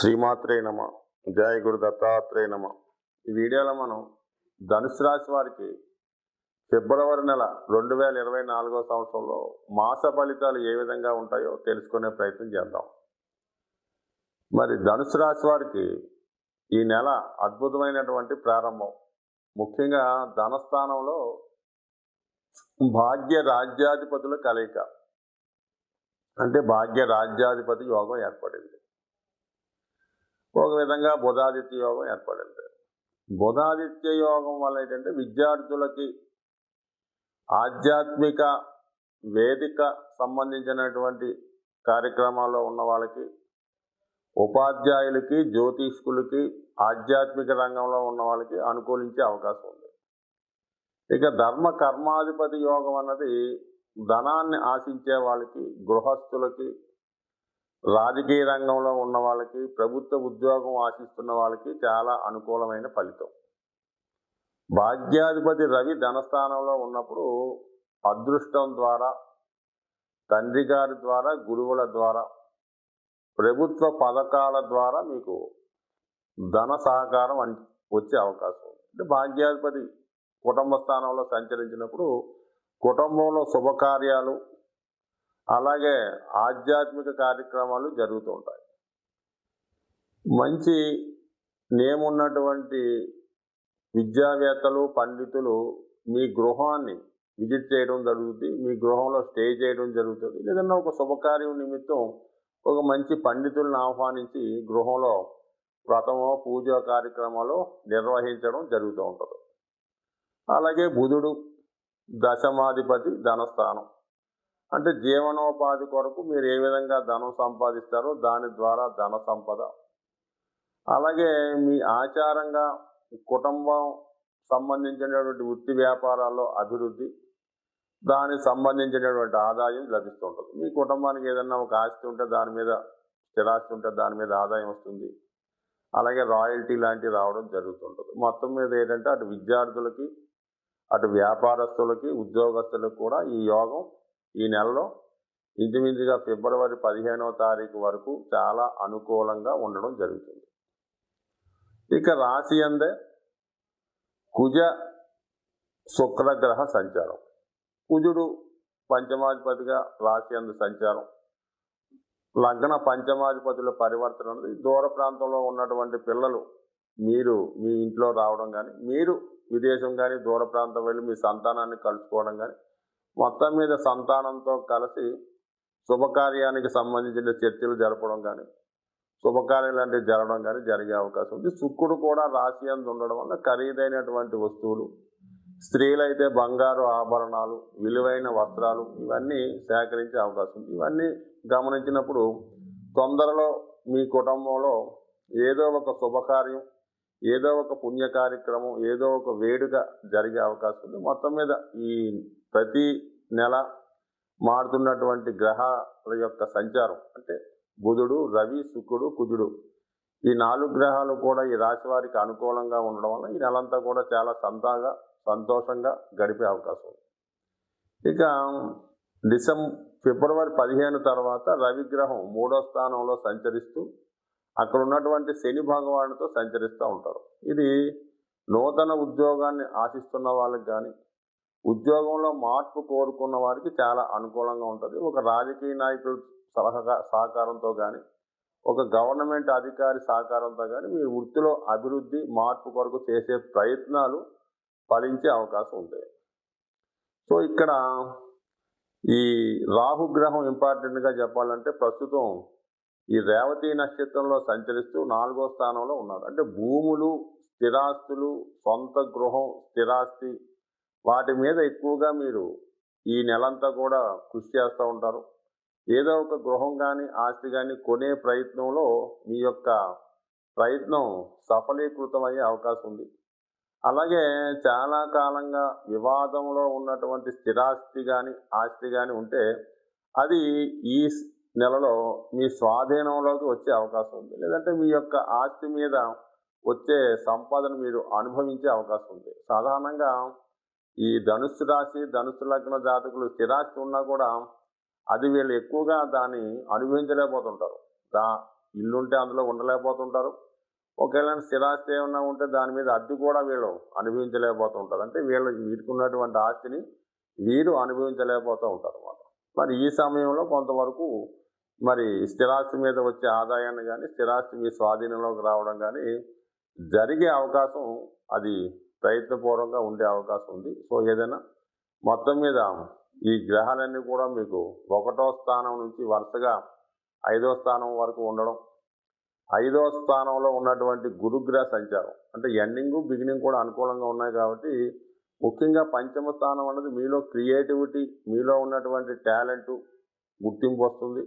శ్రీమాత్రే నమ. జయ గురు దత్తాత్రేయ నమ. ఈ వీడియోలో మనం ధనుసు రాశి వారికి ఫిబ్రవరి నెల 2024 సంవత్సరంలో మాస ఫలితాలు ఏ విధంగా ఉంటాయో తెలుసుకునే ప్రయత్నం చేద్దాం. మరి ధనుసు రాశి వారికి ఈ నెల అద్భుతమైనటువంటి ప్రారంభం. ముఖ్యంగా ధనస్థానంలో భాగ్య రాజ్యాధిపతుల కలయిక, అంటే భాగ్య రాజ్యాధిపతి యోగం ఏర్పడింది. ఒక విధంగా బుధాదిత్య యోగం ఏర్పడింది. బుధాదిత్య యోగం వల్ల ఏంటంటే విద్యార్థులకి ఆధ్యాత్మిక వేదిక సంబంధించినటువంటి కార్యక్రమాల్లో ఉన్న వాళ్ళకి, ఉపాధ్యాయులకి, జ్యోతిష్కులకి, ఆధ్యాత్మిక రంగంలో ఉన్న వాళ్ళకి అనుకూలించే అవకాశం ఉంది. ఇక ధర్మ కర్మాధిపతి యోగం అన్నది ధనాన్ని ఆశించే వాళ్ళకి, గృహస్థులకి, రాజకీయ రంగంలో ఉన్న వాళ్ళకి, ప్రభుత్వ ఉద్యోగం ఆశిస్తున్న వాళ్ళకి చాలా అనుకూలమైన ఫలితం. భాగ్యాధిపతి రవి ధనస్థానంలో ఉన్నప్పుడు అదృష్టం ద్వారా, తండ్రి గారి ద్వారా, గురువుల ద్వారా, ప్రభుత్వ పథకాల ద్వారా మీకు ధన సహకారం వచ్చే అవకాశం ఉంది. అంటే భాగ్యాధిపతి కుటుంబ స్థానంలో సంచరించినప్పుడు కుటుంబంలో శుభకార్యాలు, అలాగే ఆధ్యాత్మిక కార్యక్రమాలు జరుగుతూ ఉంటాయి. మంచి నేమ్ ఉన్నటువంటి విద్యావేత్తలు, పండితులు మీ గృహాన్ని విజిట్ చేయడం జరుగుతుంది, మీ గృహంలో స్టే చేయడం జరుగుతుంది. లేదన్నా ఒక శుభకార్యం నిమిత్తం ఒక మంచి పండితులను ఆహ్వానించి గృహంలో వ్రతమో పూజా కార్యక్రమాలు నిర్వహించడం జరుగుతూ ఉంటుంది. అలాగే బుధుడు దశమాధిపతి ధనస్థానం, అంటే జీవనోపాధి కొరకు మీరు ఏ విధంగా ధనం సంపాదిస్తారో దాని ద్వారా ధన సంపద, అలాగే మీ ఆచారంగా కుటుంబం సంబంధించినటువంటి వృత్తి వ్యాపారాల్లో అభివృద్ధి, దానికి సంబంధించినటువంటి ఆదాయం లభిస్తుంటుంది. మీ కుటుంబానికి ఏదన్నా ఒక ఆస్తి ఉంటే దాని మీద, స్థిరాస్తి ఉంటే దాని మీద ఆదాయం వస్తుంది. అలాగే రాయల్టీ లాంటివి రావడం జరుగుతుంటుంది. మొత్తం మీద ఏంటంటే అటు విద్యార్థులకి, అటు వ్యాపారస్తులకి, ఉద్యోగస్తులకు కూడా ఈ యోగం ఈ నెలలో ఇంచుమించుగా ఫిబ్రవరి 15వ తారీఖు వరకు చాలా అనుకూలంగా ఉండడం జరుగుతుంది. ఇక రాశి అందే కుజ శుక్రగ్రహ సంచారం. కుజుడు పంచమాధిపతిగా రాశి అందు సంచారం, లగ్న పంచమాధిపతుల పరివర్తన అనేది దూర ప్రాంతంలో ఉన్నటువంటి పిల్లలు మీరు మీ ఇంట్లో రావడం కానీ, మీరు విదేశం కానీ దూర ప్రాంతం వెళ్ళి మీ సంతానాన్ని కలుసుకోవడం కానీ, మొత్తం మీద సంతానంతో కలిసి శుభకార్యానికి సంబంధించిన చర్చలు జరపడం కానీ, శుభకార్యాలు లాంటివి జరగడం కానీ జరిగే అవకాశం ఉంది. శుక్రుడు కూడా రాశి అందు ఉండడం వల్ల ఖరీదైనటువంటి వస్తువులు, స్త్రీలైతే బంగారు ఆభరణాలు, విలువైన వస్త్రాలు ఇవన్నీ సేకరించే అవకాశం ఉంది. ఇవన్నీ గమనించినప్పుడు తొందరలో మీ కుటుంబంలో ఏదో ఒక శుభకార్యం, ఏదో ఒక పుణ్య కార్యక్రమం, ఏదో ఒక వేడుక జరిగే అవకాశం ఉంది. మొత్తం మీద ఈ ప్రతి నెల మారుతున్నటువంటి గ్రహాల యొక్క సంచారం, అంటే బుధుడు, రవి, శుక్రుడు, కుజుడు, ఈ 4 గ్రహాలు కూడా ఈ రాశి వారికి అనుకూలంగా ఉండడం వల్ల ఈ నెలంతా కూడా చాలా సంతోషంగా గడిపే అవకాశం ఉంది. ఇక ఫిబ్రవరి 15 తర్వాత రవిగ్రహం 3వ స్థానంలో సంచరిస్తూ అక్కడ ఉన్నటువంటి శని భగవానుడితో సంచరిస్తూ ఉంటారు. ఇది నూతన ఉద్యోగాన్ని ఆశిస్తున్న వాళ్ళకి కానీ, ఉద్యోగంలో మార్పు కోరుకున్న వారికి చాలా అనుకూలంగా ఉంటుంది. ఒక రాజకీయ నాయకుల సహకారంతో కానీ, ఒక గవర్నమెంట్ అధికారి సహకారంతో కానీ మీ వృత్తిలో అభివృద్ధి, మార్పు కొరకు చేసే ప్రయత్నాలు ఫలించే అవకాశం ఉంటుంది. సో ఇక్కడ ఈ రాహుగ్రహం ఇంపార్టెంట్గా చెప్పాలంటే ప్రస్తుతం ఈ రేవతి నక్షత్రంలో సంచరిస్తూ 4వ స్థానంలో ఉన్నాడు. అంటే భూములు, స్థిరాస్తులు, సొంత గృహం, స్థిరాస్తి వాటి మీద ఎక్కువగా మీరు ఈ నెలంతా కూడా కృషి చేస్తూ ఉంటారు. ఏదో ఒక గృహం కానీ, ఆస్తి కానీ కొనే ప్రయత్నంలో మీ యొక్క ప్రయత్నం సఫలీకృతమయ్యే అవకాశం ఉంది. అలాగే చాలా కాలంగా వివాదంలో ఉన్నటువంటి స్థిరాస్తి కానీ, ఆస్తి కానీ ఉంటే అది ఈ నెలలో మీ స్వాధీనంలోకి వచ్చే అవకాశం ఉంది. లేదంటే మీ యొక్క ఆస్తి మీద వచ్చే సంపదను మీరు అనుభవించే అవకాశం ఉంది. సాధారణంగా ఈ ధనుస్సు రాశి, ధనుస్సు లగ్న జాతకులు స్థిరాస్తి ఉన్నా కూడా అది వీళ్ళు ఎక్కువగా దాన్ని అనుభవించలేకపోతుంటారు. ఇల్లు ఉంటే అందులో ఉండలేకపోతుంటారు. ఒకవేళ స్థిరాస్తి ఏమన్నా ఉంటే దాని మీద అద్దె కూడా వీళ్ళు అనుభవించలేకపోతుంటారు. అంటే వీరికి ఉన్నటువంటి ఆస్తిని వీరు అనుభవించలేకపోతూ ఉంటారు అన్నమాట. మరి ఈ సమయంలో కొంతవరకు మరి స్థిరాస్తి మీద వచ్చే ఆదాయాన్ని కానీ, స్థిరాస్తి మీ స్వాధీనంలోకి రావడం కానీ జరిగే అవకాశం అది ప్రయత్నపూర్వకంగా ఉండే అవకాశం ఉంది. సో ఏదైనా మొత్తం మీద ఈ గ్రహాలన్నీ కూడా మీకు 1వ స్థానం నుంచి వరుసగా 5వ స్థానం వరకు ఉండడం, 5వ స్థానంలో ఉన్నటువంటి గురుగ్రహ సంచారం అంటే ఎండింగు బిగినింగ్ కూడా అనుకూలంగా ఉన్నాయి కాబట్టి ముఖ్యంగా పంచమ స్థానం అన్నది మీలో క్రియేటివిటీ, మీలో ఉన్నటువంటి టాలెంటు గుర్తింపు వస్తుంది.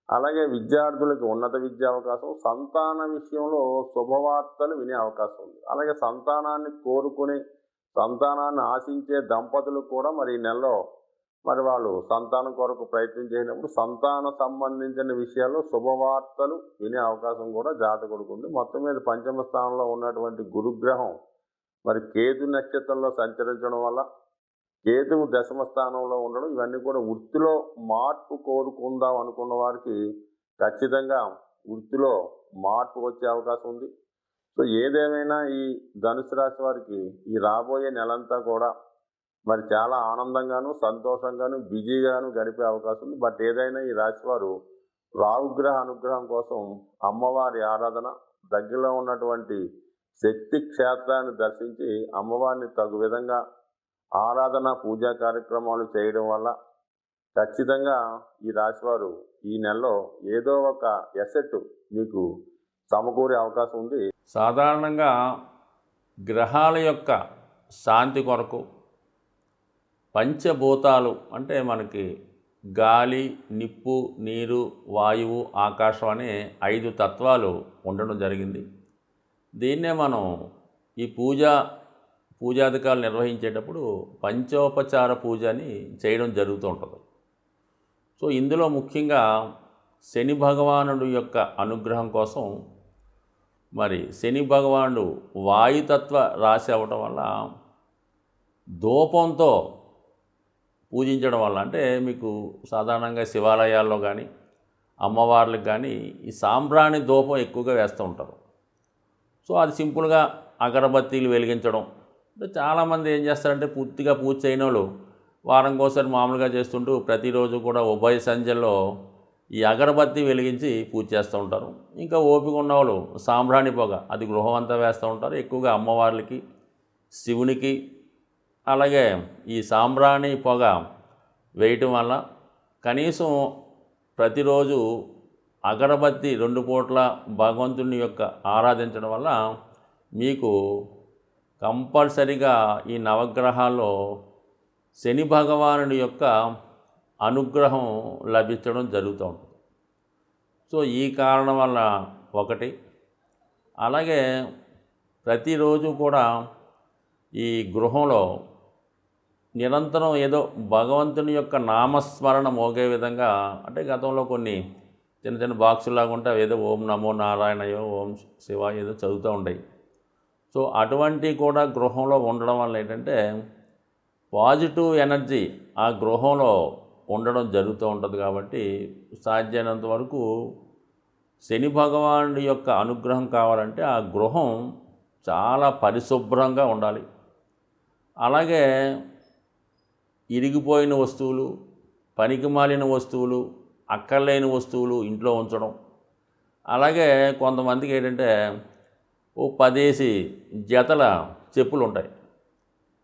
అలాగే విద్యార్థులకు ఉన్నత విద్యా అవకాశం, సంతాన విషయంలో శుభవార్తలు వినే అవకాశం ఉంది. అలాగే సంతానాన్ని కోరుకునే, సంతానాన్ని ఆశించే దంపతులకు కూడా మరి ఈ నెలలో మరి వాళ్ళు సంతానం కొరకు ప్రయత్నం చేయనప్పుడు సంతాన సంబంధించిన విషయాల్లో శుభవార్తలు వినే అవకాశం కూడా జాతకుడికి ఉంది. మొత్తం మీద పంచమ స్థానంలో ఉన్నటువంటి గురుగ్రహం మరి కేతు నక్షత్రంలో సంచరించడం వల్ల, కేతువు దశమ స్థానంలో ఉండడం, ఇవన్నీ కూడా వృత్తిలో మార్పు కోరుకుందాం అనుకున్న వారికి ఖచ్చితంగా వృత్తిలో మార్పు వచ్చే అవకాశం ఉంది. సో ఏదేమైనా ఈ ధనుసు రాశి వారికి ఈ రాబోయే నెలంతా కూడా మరి చాలా ఆనందంగాను, సంతోషంగాను, బిజీగాను గడిపే అవకాశం ఉంది. బట్ ఏదైనా ఈ రాశి వారు రాహుగ్రహ అనుగ్రహం కోసం అమ్మవారి ఆరాధన, దగ్గరలో ఉన్నటువంటి శక్తి క్షేత్రాన్ని దర్శించి అమ్మవారిని తగు విధంగా ఆరాధన, పూజా కార్యక్రమాలు చేయడం వల్ల ఖచ్చితంగా ఈ రాశివారు ఈ నెలలో ఏదో ఒక ఎసెట్ మీకు సమకూరే అవకాశం ఉంది. సాధారణంగా గ్రహాల యొక్క శాంతి కొరకు పంచభూతాలు అంటే మనకి గాలి, నిప్పు, నీరు, వాయువు, ఆకాశం అనే 5 తత్వాలు ఉండడం జరిగింది. దీన్నే మనం ఈ పూజాధికాలు నిర్వహించేటప్పుడు పంచోపచార పూజ అని చేయడం జరుగుతూ ఉంటుంది. సో ఇందులో ముఖ్యంగా శని భగవానుడు యొక్క అనుగ్రహం కోసం మరి శని భగవానుడు వాయుతత్వ రాశి అవ్వటం వల్ల ధూపంతో పూజించడం వల్ల, అంటే మీకు సాధారణంగా శివాలయాల్లో కానీ అమ్మవార్లకు కానీ ఈ సాంబ్రాణి ధూపం ఎక్కువగా వేస్తూ ఉంటారు. సో అది సింపుల్గా అగరబత్తీలు వెలిగించడం. అంటే చాలామంది ఏం చేస్తారంటే పూర్తిగా పూజ చేయని వాళ్ళు వారంకోసారి మామూలుగా చేస్తుంటూ ప్రతిరోజు కూడా ఉభయ సంధ్యల్లో ఈ అగరబత్తి వెలిగించి పూజ చేస్తూ ఉంటారు. ఇంకా ఓపిక ఉన్నవాళ్ళు సాంబ్రాణి పొగ అది గృహం అంతా వేస్తూ ఉంటారు. ఎక్కువగా అమ్మవార్లకి, శివునికి. అలాగే ఈ సాంబ్రాణి పొగ వేయటం వల్ల కనీసం ప్రతిరోజు అగరబత్తి 2 పూట్ల భగవంతుని యొక్క ఆరాధించడం వల్ల మీకు కంపల్సరిగా ఈ నవగ్రహాల్లో శని భగవానుడి యొక్క అనుగ్రహం లభించడం జరుగుతూ ఉంటుంది. సో ఈ కారణం వల్ల ఒకటి. అలాగే ప్రతిరోజు కూడా ఈ గృహంలో నిరంతరం ఏదో భగవంతుని యొక్క నామస్మరణ మోగే విధంగా, అంటే గతంలో కొన్ని చిన్న చిన్న బాక్సులాగా ఉంటే ఏదో ఓం నమో నారాయణయో, ఓం శివాయ ఏదో చదువుతూ ఉంటాయి. సో అటువంటి కూడా గృహంలో ఉండడం వల్ల ఏంటంటే పాజిటివ్ ఎనర్జీ ఆ గృహంలో ఉండడం జరుగుతూ ఉంటుంది. కాబట్టి సాధ్యమైనంత వరకు శని భగవానుడి యొక్క అనుగ్రహం కావాలంటే ఆ గృహం చాలా పరిశుభ్రంగా ఉండాలి. అలాగే ఇరిగిపోయిన వస్తువులు, పనికిమాలిన వస్తువులు, అక్కర్లేని వస్తువులు ఇంట్లో ఉంచడం. అలాగే కొంతమందికి ఏంటంటే 10 జతల చెప్పులు ఉంటాయి.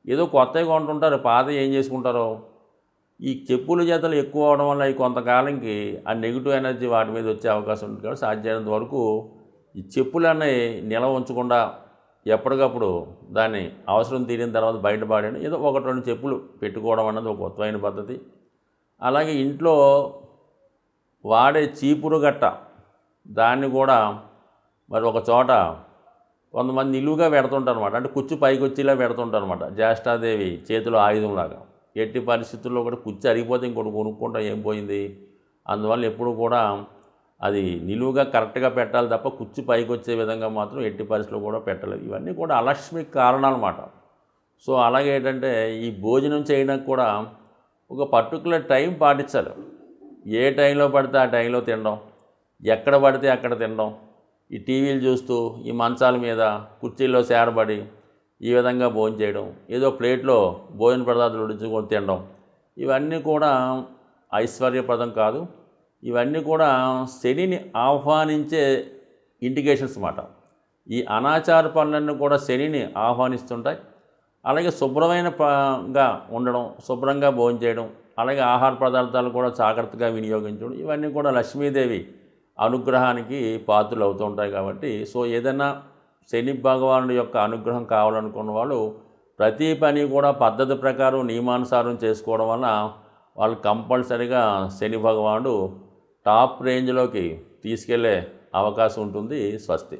ఏదో కొత్తవి కొంటుంటారు, పాత ఏం చేసుకుంటారో. ఈ చెప్పుల జతలు ఎక్కువ అవడం వల్ల ఈ కొంతకాలంకి ఆ నెగిటివ్ ఎనర్జీ వాటి మీద వచ్చే అవకాశం ఉంటుంది. కాబట్టి సాధ్యమైనంత వరకు ఈ చెప్పులన్నీ నిల్వ ఉంచకుండా ఎప్పటికప్పుడు దాన్ని అవసరం తీరిన తర్వాత బయటపడేయండి. ఏదో 1-2 చెప్పులు పెట్టుకోవడం అన్నది ఒక కొత్తమైన పద్ధతి. అలాగే ఇంట్లో వాడే చీపురు గట్ట దాన్ని కూడా మరి ఒక చోట కొంతమంది నిలువుగా పెడుతుంటారు అనమాట. అంటే కుచ్చు పైకి వచ్చేలా పెడుతుంటారు అనమాట. జ్యేష్ఠాదేవి చేతిలో ఆయుధంలాగా. ఎట్టి పరిస్థితుల్లో కూడా కుచ్చు అరిగిపోతే ఇంకోటి కొనుక్కుంటా ఏం పోయింది. అందువల్ల ఎప్పుడు కూడా అది నిలువుగా కరెక్ట్గా పెట్టాలి తప్ప కుచ్చు పైకి వచ్చే విధంగా మాత్రం ఎట్టి పరిస్థితుల్లో కూడా పెట్టలేదు. ఇవన్నీ కూడా అలక్ష్మికి కారణాలు అన్నమాట. సో అలాగే ఏంటంటే ఈ భోజనం చేయడానికి కూడా ఒక పర్టికులర్ టైం పాటించాలి. ఏ టైంలో పడితే ఆ టైంలో తినడం. ఎక్కడ పడితే అక్కడ తినడం, ఈ టీవీలు చూస్తూ ఈ మంచాల మీద కుర్చీల్లో సేడబడి ఈ విధంగా భోంచేయడం, ఏదో ప్లేట్లో భోజన పదార్థాలు ఉడించుకొని తినడం, ఇవన్నీ కూడా ఐశ్వర్యప్రదం కాదు. ఇవన్నీ కూడా శనిని ఆహ్వానించే ఇండికేషన్స్ అన్నమాట. ఈ అనాచార పనులన్నీ కూడా శనిని ఆహ్వానిస్తుంటాయి. అలాగే శుభ్రంగా ఉండడం, శుభ్రంగా భోంచేయడం, అలాగే ఆహార పదార్థాలు కూడా జాగ్రత్తగా వినియోగించడం, ఇవన్నీ కూడా లక్ష్మీదేవి అనుగ్రహానికి పాత్రలు అవుతూ ఉంటాయి. కాబట్టి ఏదైనా శని భగవానుడి యొక్క అనుగ్రహం కావాలనుకున్న వాళ్ళు ప్రతి పని కూడా పద్ధతి ప్రకారం నియమానుసారం చేసుకోవడం వల్ల వాళ్ళు కంపల్సరీగా శని భగవానుడు టాప్ రేంజ్లోకి తీసుకెళ్లే అవకాశం ఉంటుంది. స్వస్తి.